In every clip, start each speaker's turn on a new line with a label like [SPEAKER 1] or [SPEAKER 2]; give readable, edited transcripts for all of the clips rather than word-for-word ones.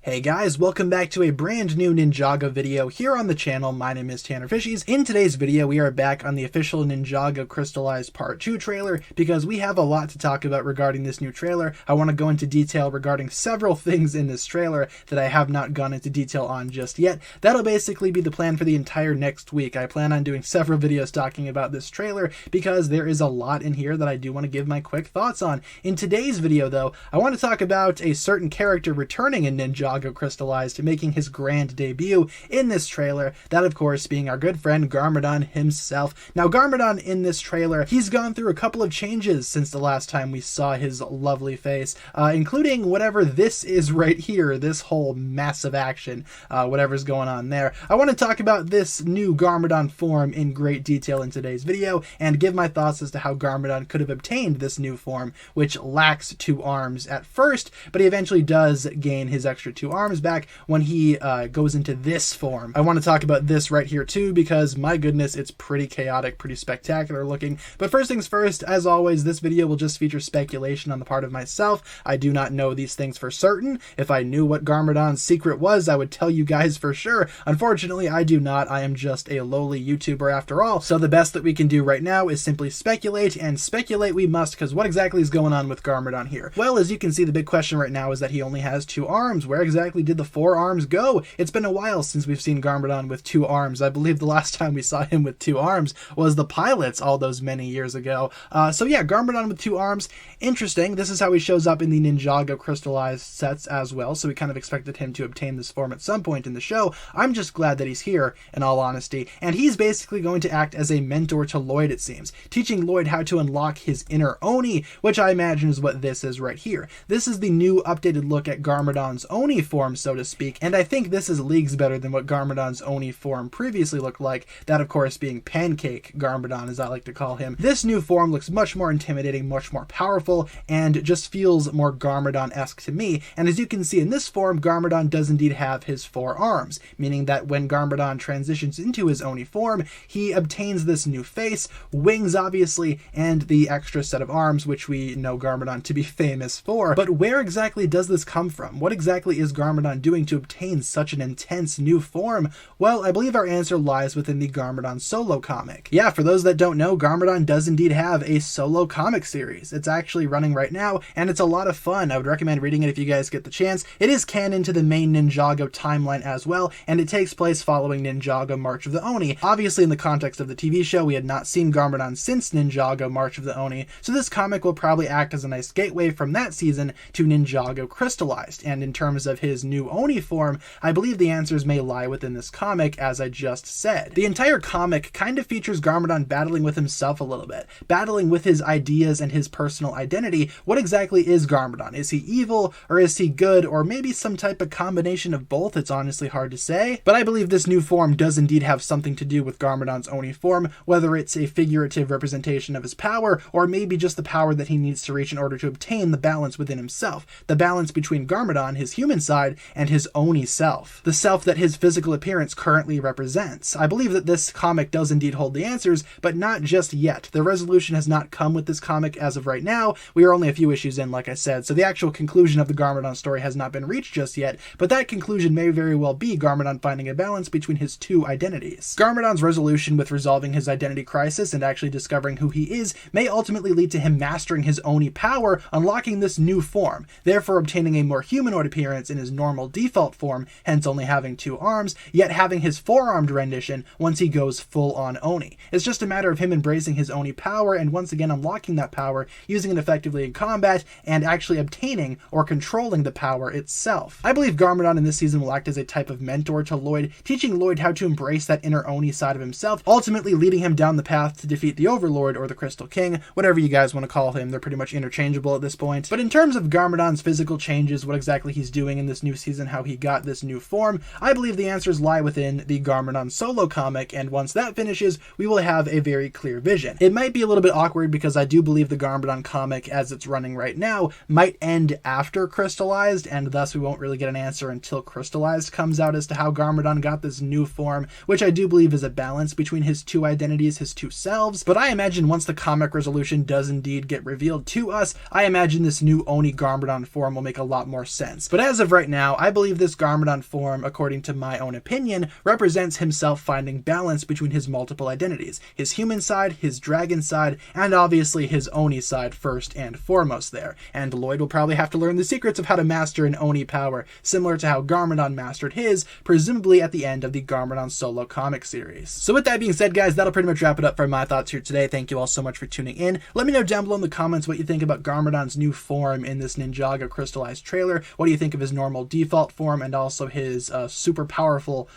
[SPEAKER 1] Hey guys, welcome back to a brand new Ninjago video here on the channel. My name is TannerFishies. In today's video, we are back on the official Ninjago Crystalized Part 2 trailer because we have a lot to talk about regarding this new trailer. I want to go into detail regarding several things in this trailer that I have not gone into detail on just yet. That'll basically be the plan for the entire next week. I plan on doing several videos talking about this trailer because there is a lot in here that I do want to give my quick thoughts on. In today's video though, I want to talk about a certain character returning in Ninjago Crystalized, making his grand debut in this trailer, that of course being our good friend Garmadon himself. Now Garmadon in this trailer, he's gone through a couple of changes since the last time we saw his lovely face, including whatever this is right here, this whole massive action, whatever's going on there. I want to talk about this new Garmadon form in great detail in today's video and give my thoughts as to how Garmadon could have obtained this new form, which lacks 2 arms at first, but he eventually does gain his extra 2 arms back when he goes into this form. I want to talk about this right here too because my goodness, it's pretty chaotic, pretty spectacular looking. But first things first, as always, this video will just feature speculation on the part of myself. I do not know these things for certain. If I knew what Garmadon's secret was, I would tell you guys for sure. Unfortunately, I do not. I am just a lowly YouTuber after all. So the best that we can do right now is simply speculate, and speculate we must, because what exactly is going on with Garmadon here? Well, as you can see, the big question right now is that he only has 2 arms. Where exactly did the 4 arms go? It's been a while since we've seen Garmadon with 2 arms. I believe the last time we saw him with 2 arms was the pilots all those many years ago. So yeah, Garmadon with 2 arms. Interesting. This is how he shows up in the Ninjago Crystalized sets as well, so we kind of expected him to obtain this form at some point in the show. I'm just glad that he's here, in all honesty, and he's basically going to act as a mentor to Lloyd, it seems, teaching Lloyd how to unlock his inner Oni, which I imagine is what this is right here. This is the new updated look at Garmadon's Oni form, so to speak, and I think this is leagues better than what Garmadon's Oni form previously looked like, that of course being Pancake Garmadon, as I like to call him. This new form looks much more intimidating, much more powerful, and just feels more Garmadon-esque to me, and as you can see in this form, Garmadon does indeed have his 4 arms, meaning that when Garmadon transitions into his Oni form, he obtains this new face, wings obviously, and the extra set of arms, which we know Garmadon to be famous for. But where exactly does this come from? What exactly is Garmadon doing to obtain such an intense new form? Well, I believe our answer lies within the Garmadon Solo comic. Yeah, for those that don't know, Garmadon does indeed have a solo comic series. It's actually running right now, and it's a lot of fun. I would recommend reading it if you guys get the chance. It is canon to the main Ninjago timeline as well, and it takes place following Ninjago March of the Oni. Obviously, in the context of the TV show, we had not seen Garmadon since Ninjago March of the Oni, so this comic will probably act as a nice gateway from that season to Ninjago Crystalized, and in terms of his new Oni form, I believe the answers may lie within this comic, as I just said. The entire comic kind of features Garmadon battling with himself a little bit, battling with his ideas and his personal identity. What exactly is Garmadon? Is he evil, or is he good, or maybe some type of combination of both? It's honestly hard to say, but I believe this new form does indeed have something to do with Garmadon's Oni form, whether it's a figurative representation of his power, or maybe just the power that he needs to reach in order to obtain the balance within himself, the balance between Garmadon, his human side, and his Oni self, the self that his physical appearance currently represents. I believe that this comic does indeed hold the answers, but not just yet. The resolution has not come with this comic as of right now. We are only a few issues in, like I said, so the actual conclusion of the Garmadon story has not been reached just yet, but that conclusion may very well be Garmadon finding a balance between his 2 identities. Garmadon's resolution with resolving his identity crisis and actually discovering who he is may ultimately lead to him mastering his Oni power, unlocking this new form, therefore obtaining a more humanoid appearance in his normal default form, hence only having 2 arms, yet having his 4-armed rendition once he goes full on Oni. It's just a matter of him embracing his Oni power and once again unlocking that power, using it effectively in combat, and actually obtaining or controlling the power itself. I believe Garmadon in this season will act as a type of mentor to Lloyd, teaching Lloyd how to embrace that inner Oni side of himself, ultimately leading him down the path to defeat the Overlord or the Crystal King, whatever you guys want to call him. They're pretty much interchangeable at this point. But in terms of Garmadon's physical changes, what exactly he's doing in this new season, how he got this new form, I believe the answers lie within the Garmadon Solo comic, and once that finishes, we will have a very clear vision. It might be a little bit awkward because I do believe the Garmadon comic, as it's running right now, might end after Crystalized, and thus we won't really get an answer until Crystalized comes out as to how Garmadon got this new form, which I do believe is a balance between his 2 identities, his 2 selves. But I imagine once the comic resolution does indeed get revealed to us, I imagine this new Oni Garmadon form will make a lot more sense. But as of right now, I believe this Garmadon form, according to my own opinion, represents himself finding balance between his multiple identities. His human side, his dragon side, and obviously his Oni side first and foremost there. And Lloyd will probably have to learn the secrets of how to master an Oni power, similar to how Garmadon mastered his, presumably at the end of the Garmadon Solo comic series. So with that being said, guys, that'll pretty much wrap it up for my thoughts here today. Thank you all so much for tuning in. Let me know down below in the comments what you think about Garmadon's new form in this Ninjago Crystalized trailer. What do you think of his normal default form and also his super powerful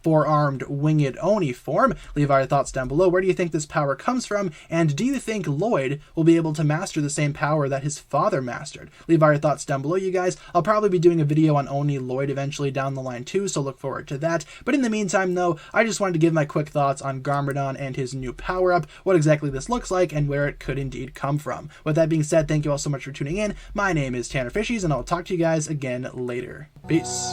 [SPEAKER 1] four-armed winged Oni form? Leave our thoughts down below. Where do you think this power comes from? And do you think Lloyd will be able to master the same power that his father mastered? Leave our thoughts down below, you guys. I'll probably be doing a video on Oni Lloyd eventually down the line too, so look forward to that. But in the meantime, though, I just wanted to give my quick thoughts on Garmadon and his new power-up, what exactly this looks like, and where it could indeed come from. With that being said, thank you all so much for tuning in. My name is TannerFishies, and I'll talk to you guys again later. Peace.